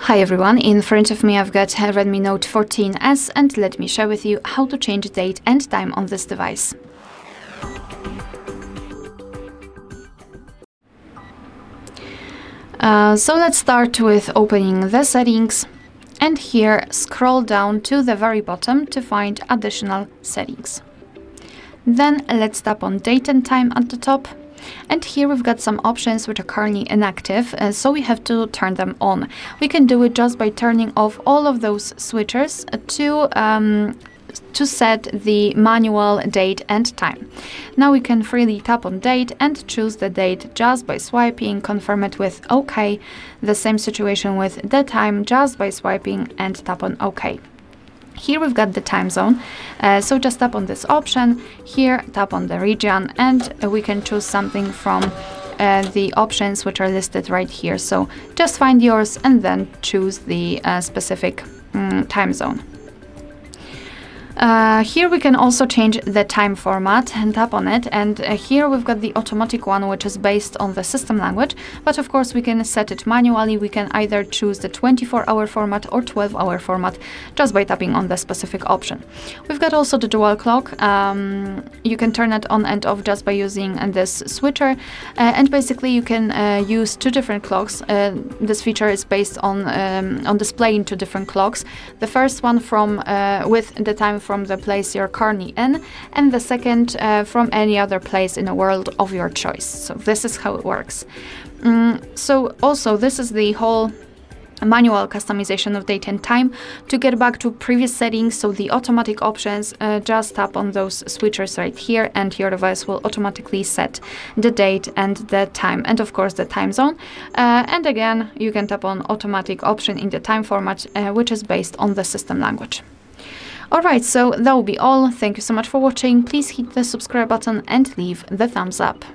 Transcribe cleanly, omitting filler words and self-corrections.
Hi everyone, in front of me I've got Redmi Note 14S and let me share with you how to change date and time on this device. So let's start with opening the settings, and here scroll down to the very bottom to find additional settings. Then let's tap on date and time at the top. And here we've got some options which are currently inactive, so we have to turn them on. We can do it just by turning off all of those switchers to set the manual date and time. Now we can freely tap on date and choose the date just by swiping, confirm it with OK. The same situation with the time, just by swiping and tap on OK. Here we've got the time zone, so just tap on this option, here tap on the region, and we can choose something from the options which are listed right here. So just find yours and then choose the specific time zone. Here we can also change the time format and tap on it, and here we've got the automatic one which is based on the system language, but of course we can set it manually. We can either choose the 24-hour format or 12-hour format just by tapping on the specific option. We've got also the dual clock. You can turn it on and off just by using this switcher, and basically you can use two different clocks. This feature is based on displaying two different clocks. The first one from with the time from the place you're currently in, and the second from any other place in the world of your choice. So this is how it works. So also this is the whole manual customization of date and time. To get back to previous settings, so the automatic options, just tap on those switchers right here and your device will automatically set the date and the time, and of course the time zone. And again, you can tap on automatic option in the time format, which is based on the system language. Alright, so that will be all. Thank you so much for watching. Please hit the subscribe button and leave the thumbs up.